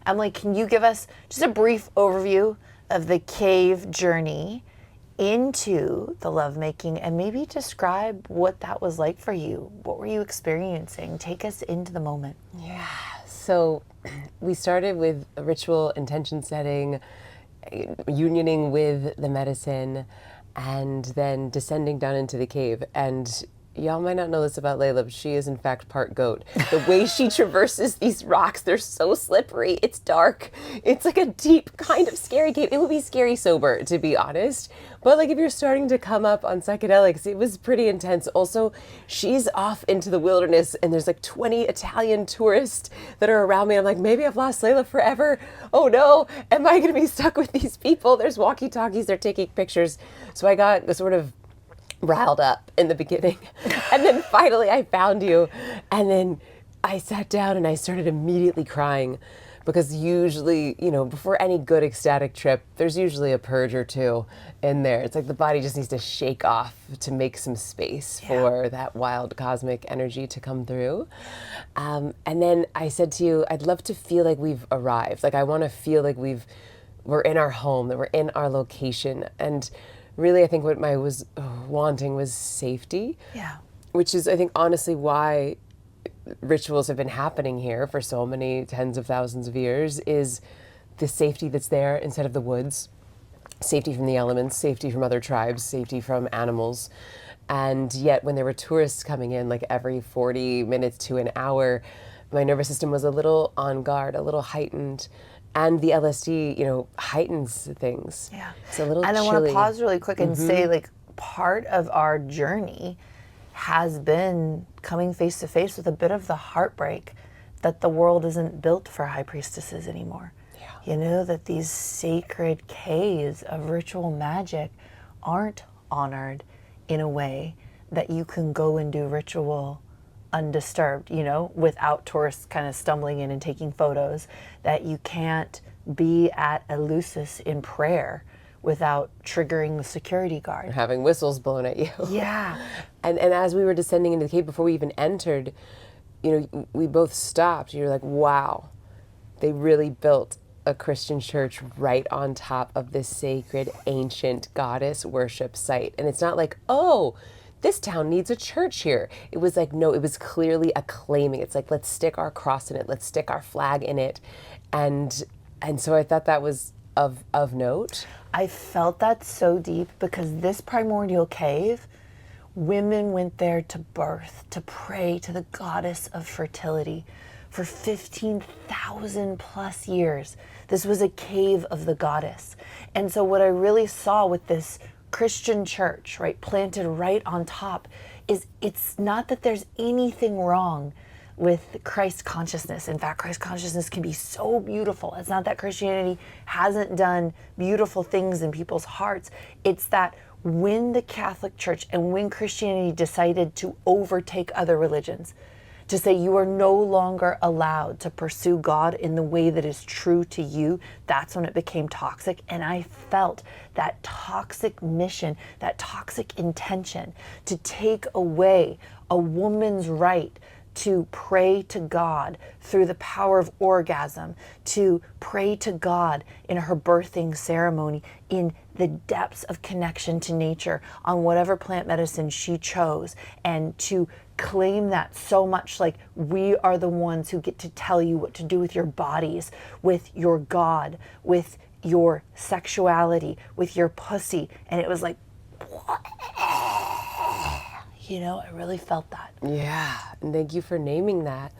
Emily, can you give us just a brief overview of the cave journey into the lovemaking and maybe describe what that was like for you? What were you experiencing? Take us into the moment. Yeah. So we started with a ritual intention setting, unioning with the medicine, and then descending down into the cave. And y'all might not know this about Layla, but she is in fact part goat. The way she traverses these rocks, they're so slippery. It's dark. It's like a deep kind of scary cave. It would be scary sober, to be honest. But like if you're starting to come up on psychedelics, it was pretty intense. Also, she's off into the wilderness and there's like 20 Italian tourists that are around me. I'm like, maybe I've lost Layla forever. Oh no, am I gonna be stuck with these people? There's walkie-talkies, they're taking pictures. So I got sort of riled up in the beginning. And then finally I found you. And then I sat down and I started immediately crying because usually, you know, before any good ecstatic trip, there's usually a purge or two in there. It's like the body just needs to shake off to make some space for that wild cosmic energy to come through. And then I said to you, I'd love to feel like we've arrived. Like I want to feel like we're in our home, that we're in our location. And really, I think what I was wanting was safety. Yeah. Which is, I think, honestly why rituals have been happening here for so many tens of thousands of years, is the safety that's there instead of the woods, safety from the elements, safety from other tribes, safety from animals. And yet when there were tourists coming in like every 40 minutes to an hour, my nervous system was a little on guard, a little heightened. And the LSD, you know, heightens things. Yeah. It's a little and chilly. I want to pause really quick and say, like, part of our journey has been coming face to face with a bit of the heartbreak that the world isn't built for high priestesses anymore. Yeah. You know, that these sacred caves of ritual magic aren't honored in a way that you can go and do ritual undisturbed, you know, without tourists kind of stumbling in and taking photos, that you can't be at Eleusis in prayer without triggering the security guard. Having whistles blown at you. Yeah. And as we were descending into the cave, before we even entered, you know, we both stopped. You're like, wow, they really built a Christian church right on top of this sacred, ancient goddess worship site. And it's not like, oh, this town needs a church here. It was like, no, it was clearly acclaiming. It's like, let's stick our cross in it. Let's stick our flag in it. And so I thought that was of note. I felt that so deep because this primordial cave, women went there to birth, to pray to the goddess of fertility for 15,000 plus years. This was a cave of the goddess. And so what I really saw with this Christian church, right, planted right on top, is it's not that there's anything wrong with Christ consciousness. In fact, Christ consciousness can be so beautiful. It's not that Christianity hasn't done beautiful things in people's hearts. It's that when the Catholic Church and when Christianity decided to overtake other religions, to say you are no longer allowed to pursue God in the way that is true to you, that's when it became toxic. And I felt that toxic mission, that toxic intention to take away a woman's right to pray to God through the power of orgasm, to pray to God in her birthing ceremony, in the depths of connection to nature, on whatever plant medicine she chose, and to claim that so much, like we are the ones who get to tell you what to do with your bodies, with your God, with your sexuality, with your pussy. And it was like, you know, I really felt that. Yeah, and thank you for naming that,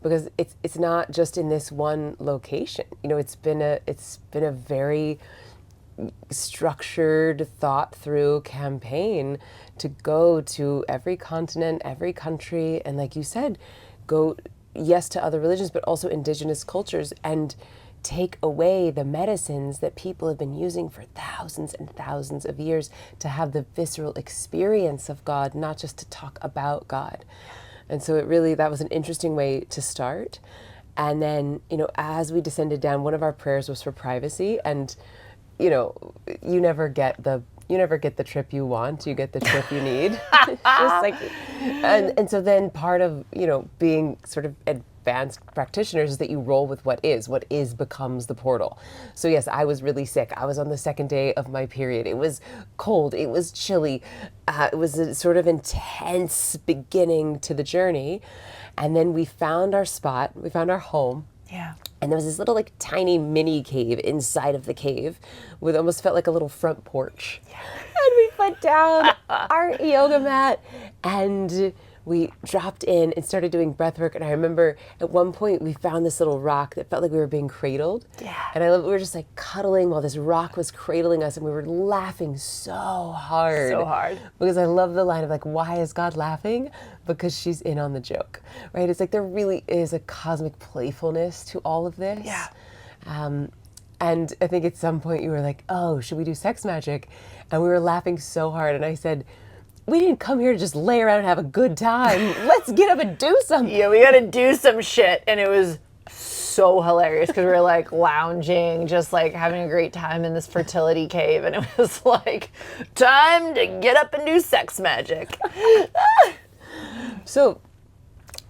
because it's not just in this one location. You know, it's been a very structured, thought through campaign to go to every continent, every country, and like you said, go, yes, to other religions, but also indigenous cultures, and take away the medicines that people have been using for thousands and thousands of years to have the visceral experience of God, not just to talk about God. And so that was an interesting way to start. And then, you know, as we descended down, one of our prayers was for privacy. And, you know, you never get the trip you want, you get the trip you need. Just like, and so then part of, you know, being sort of advanced practitioners is that you roll with what is. What is becomes the portal. So yes, I was really sick. I was on the second day of my period. It was cold. It was chilly. It was a sort of intense beginning to the journey. And then we found our spot. We found our home. Yeah. And there was this little like tiny mini cave inside of the cave with almost felt like a little front porch. Yeah. And we put down our yoga mat and we dropped in and started doing breath work. And I remember at one point we found this little rock that felt like we were being cradled. Yeah. And we were just like cuddling while this rock was cradling us, and we were laughing so hard. So hard. Because I love the line of like, why is God laughing? Because she's in on the joke, right? It's like there really is a cosmic playfulness to all of this. Yeah. And I think at some point you were like, oh, should we do sex magic? And we were laughing so hard. And I said, we didn't come here to just lay around and have a good time. Let's get up and do something. Yeah, we got to do some shit. And it was so hilarious because we were like lounging, just like having a great time in this fertility cave. And it was like, time to get up and do sex magic. So,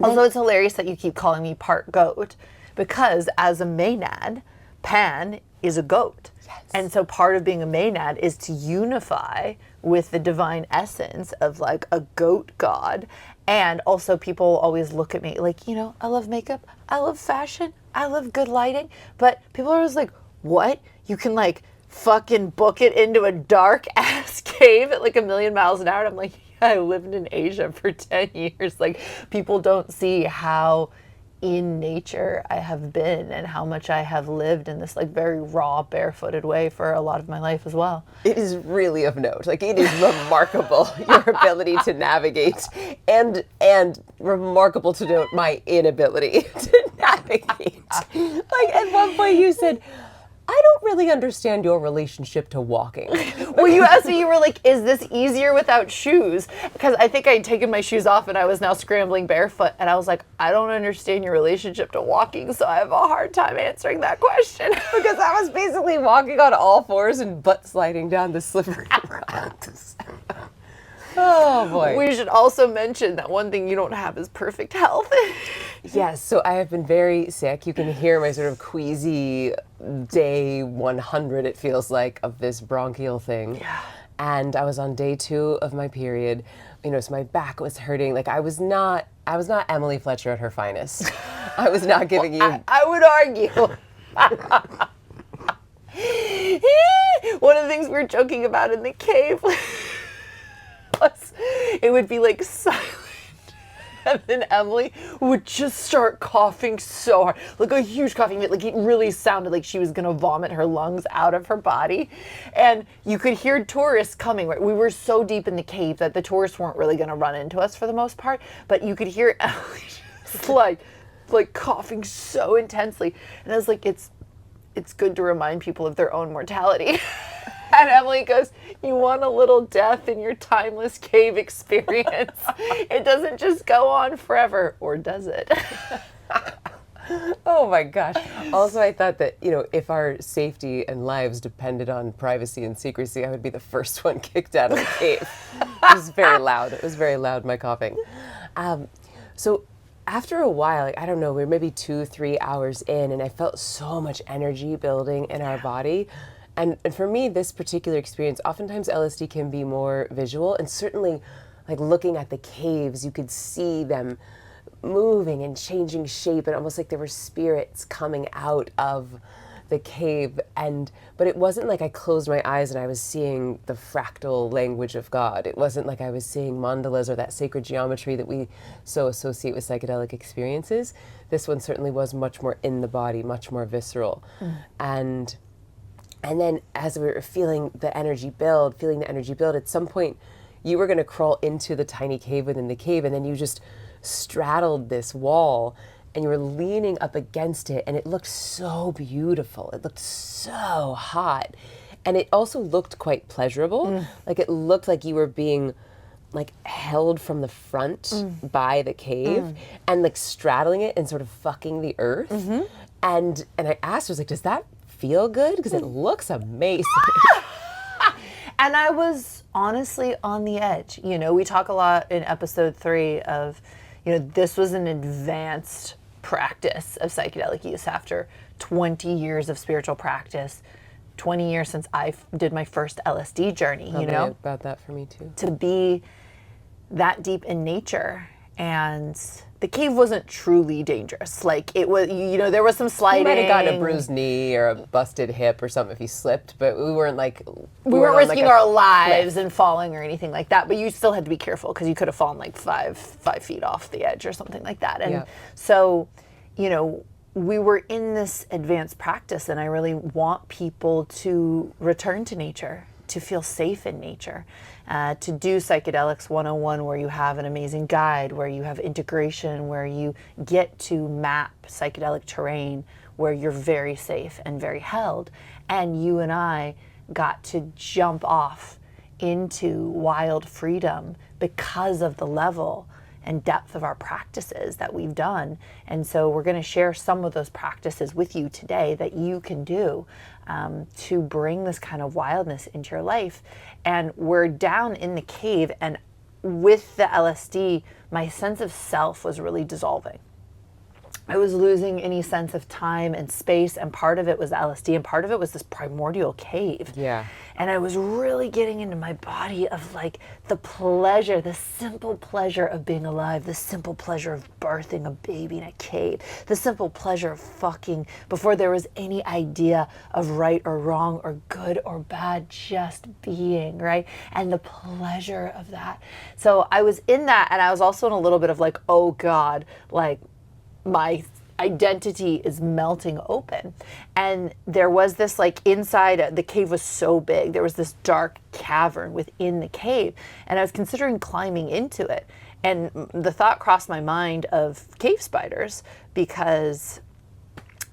although it's hilarious that you keep calling me part goat, because as a maenad, Pan is a goat. Yes. And so part of being a maenad is to unify with the divine essence of like a goat god. And also people always look at me like, you know, I love makeup, I love fashion, I love good lighting. But people are always like, what? You can like fucking book it into a dark ass cave at like 1,000,000 miles an hour? And I'm like, yeah, I lived in Asia for 10 years. Like people don't see how in nature I have been and how much I have lived in this like very raw, barefooted way for a lot of my life as well. it is really of note. Like it is remarkable, your ability to navigate and remarkable to note my inability to navigate. Like at one point you said, I don't really understand your relationship to walking. Well, you asked me, you were like, is this easier without shoes? Because I think I had taken my shoes off and I was now scrambling barefoot. And I was like, I don't understand your relationship to walking, so I have a hard time answering that question. Because I was basically walking on all fours and butt sliding down the slippery rocks. Oh boy. We should also mention that one thing you don't have is perfect health. Yes, so I have been very sick. You can hear my sort of queasy day 100, it feels like, of this bronchial thing. Yeah. And I was on day 2 of my period. You know, so my back was hurting. Like I was not Emily Fletcher at her finest. I was not giving you. I would argue. One of the things we were joking about in the cave was it would be like silent. And then Emily would just start coughing so hard, like a huge coughing fit. Like it really sounded like she was gonna vomit her lungs out of her body. And you could hear tourists coming, right? We were so deep in the cave that the tourists weren't really gonna run into us for the most part, but you could hear Emily just like coughing so intensely. And I was like, it's good to remind people of their own mortality. And Emily goes, you want a little death in your timeless cave experience. It doesn't just go on forever, or does it? Oh my gosh. Also, I thought that, you know, if our safety and lives depended on privacy and secrecy, I would be the first one kicked out of the cave. It was very loud. It was very loud, my coughing. So after a while, like, I don't know, we were maybe 2-3 hours in, and I felt so much energy building in our body. And for me, this particular experience, oftentimes LSD can be more visual, and certainly like looking at the caves, you could see them moving and changing shape, and almost like there were spirits coming out of the cave. But it wasn't like I closed my eyes and I was seeing the fractal language of God. It wasn't like I was seeing mandalas or that sacred geometry that we so associate with psychedelic experiences. This one certainly was much more in the body, much more visceral. And then as we were feeling the energy build, at some point you were going to crawl into the tiny cave within the cave, and then you just straddled this wall and you were leaning up against it, and it looked so beautiful. It looked so hot. And it also looked quite pleasurable. Like it looked like you were being like held from the front by the cave and like straddling it and sort of fucking the earth. And I asked her, I was like, does that feel good? Because it looks amazing. And I was honestly on the edge. You know, we talk a lot in episode 3 of, you know, this was an advanced practice of psychedelic use, after 20 years of spiritual practice, 20 years since I did my first LSD journey, Probably you know? about that for me too. To be that deep in nature. And the cave wasn't truly dangerous. Like, it was, you know, there was some sliding. You might have gotten a bruised knee or a busted hip or something if you slipped, but we weren't like... We weren't risking our lives cliff and falling or anything like that, but you still had to be careful because you could have fallen like five feet off the edge or something like that. And so, you know, we were in this advanced practice, and I really want people to return to nature, to feel safe in nature, to do Psychedelics 101, where you have an amazing guide, where you have integration, where you get to map psychedelic terrain, where you're very safe and very held. And you and I got to jump off into wild freedom because of the level and depth of our practices that we've done. And so we're going to share some of those practices with you today that you can do to bring this kind of wildness into your life. And we're down in the cave, and with the LSD, my sense of self was really dissolving. I was losing any sense of time and space, and part of it was LSD, and part of it was this primordial cave. Yeah. And I was really getting into my body of like the pleasure, the simple pleasure of being alive, the simple pleasure of birthing a baby in a cave, the simple pleasure of fucking before there was any idea of right or wrong or good or bad, just being, right? And the pleasure of that. So I was in that, and I was also in a little bit of like, oh God, like, my identity is melting open. And there was this, like, inside, the cave was so big, there was this dark cavern within the cave, and I was considering climbing into it. And the thought crossed my mind of cave spiders, because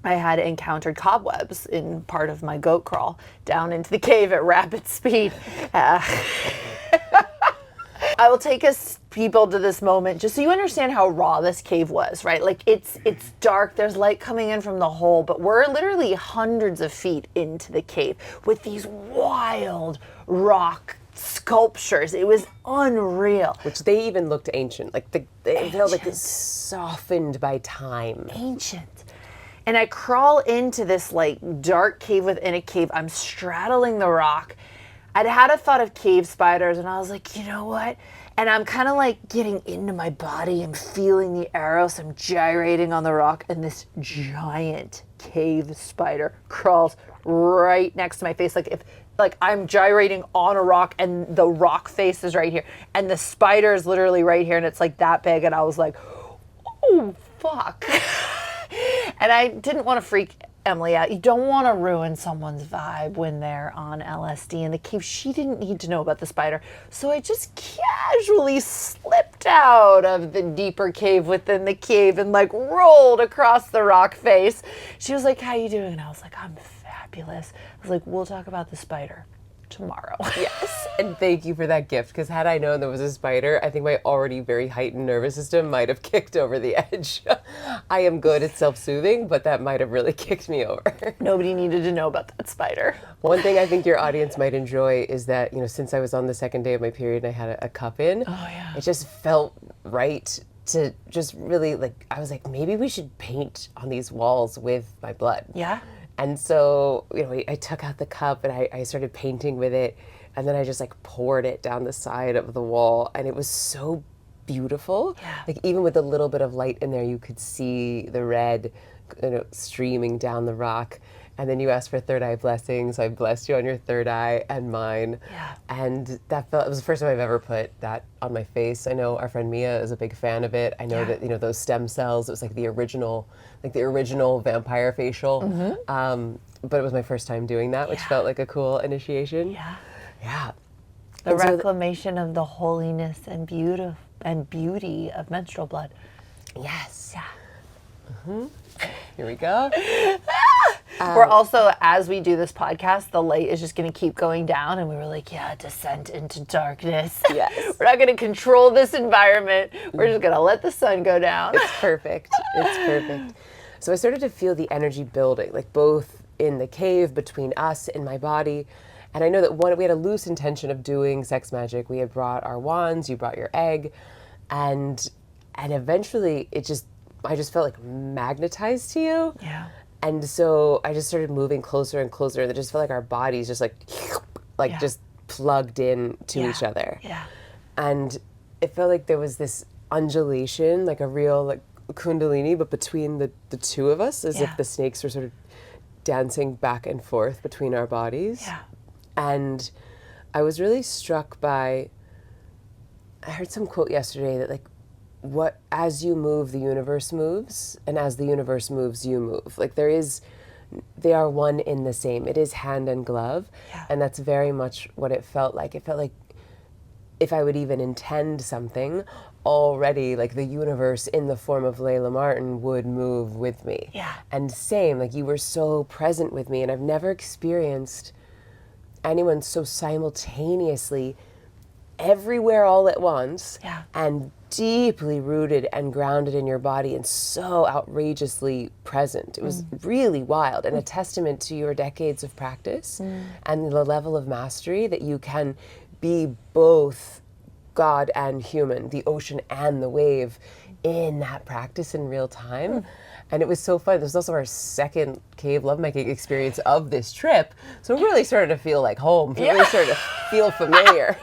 I had encountered cobwebs in part of my goat crawl down into the cave at rapid speed. I will take us, people, to this moment just so you understand how raw this cave was, right? Like, it's dark, there's light coming in from the hole, but we're literally hundreds of feet into the cave with these wild rock sculptures. It was unreal. Which they even looked ancient. Like, they felt like it's softened by time. Ancient. And I crawl into this, like, dark cave within a cave. I'm straddling the rock. I'd had a thought of cave spiders, and I was like, you know what? And I'm kind of like getting into my body and feeling the arrows. I'm gyrating on the rock, and this giant cave spider crawls right next to my face. Like I'm gyrating on a rock, and the rock face is right here, and the spider is literally right here, and it's like that big. And I was like, oh, fuck. And I didn't want to freak Emily out. You don't want to ruin someone's vibe when they're on LSD in the cave. She didn't need to know about the spider. So I just casually slipped out of the deeper cave within the cave and like rolled across the rock face. She was like, how you doing? And I was like, I'm fabulous. I was like, we'll talk about the spider tomorrow. Yes, and thank you for that gift, because had I known there was a spider, I think my already very heightened nervous system might have kicked over the edge. I am good at self-soothing, but that might have really kicked me over. Nobody needed to know about that spider. One thing I think your audience might enjoy is that, you know, since I was on the second day of my period and I had a cup in, it just felt right to just really, like, I was like, maybe we should paint on these walls with my blood. Yeah. And so, you know, I took out the cup and I started painting with it, and then I just like poured it down the side of the wall, and it was so beautiful. Yeah. Like, even with a little bit of light in there, you could see the red, you know, streaming down the rock. And then you asked for third eye blessing, so I blessed you on your third eye and mine. Yeah. And it was the first time I've ever put that on my face. I know our friend Mia is a big fan of it. I know that, you know, those stem cells, it was like the original vampire facial. Mm-hmm. But it was my first time doing that, which felt like a cool initiation. Yeah. Yeah. The reclamation of the holiness and beauty of menstrual blood. Yes. Yeah. Mm-hmm. Here we go. We're also, as we do this podcast, the light is just going to keep going down, and we were like, yeah, descent into darkness. Yes. We're not going to control this environment. We're just going to let the sun go down. It's perfect. It's perfect. So I started to feel the energy building, like both in the cave, between us and my body. And I know that we had a loose intention of doing sex magic. We had brought our wands, you brought your egg, and eventually it just, I just felt like magnetized to you. Yeah. And so I just started moving closer and closer, and it just felt like our bodies just Yeah. just plugged in to Yeah. each other. Yeah. And it felt like there was this undulation, like a real like kundalini, but between the two of us, as Yeah. if the snakes were sort of dancing back and forth between our bodies. Yeah. And I was really struck by, I heard some quote yesterday that like, what, as you move, the universe moves, and as the universe moves, you move. Like they are one in the same. It is hand and glove. Yeah. And that's very much what it felt like. It felt like if I would even intend something, already like the universe in the form of Layla Martin would move with me. Yeah. And same, like you were so present with me, and I've never experienced anyone so simultaneously everywhere all at once. Yeah. And deeply rooted and grounded in your body and so outrageously present. It was really wild, and a testament to your decades of practice and the level of mastery that you can be both God and human, the ocean and the wave, in that practice in real time. And it was so fun. This was also our second cave lovemaking experience of this trip. So it really started to feel like home. It really started to feel familiar.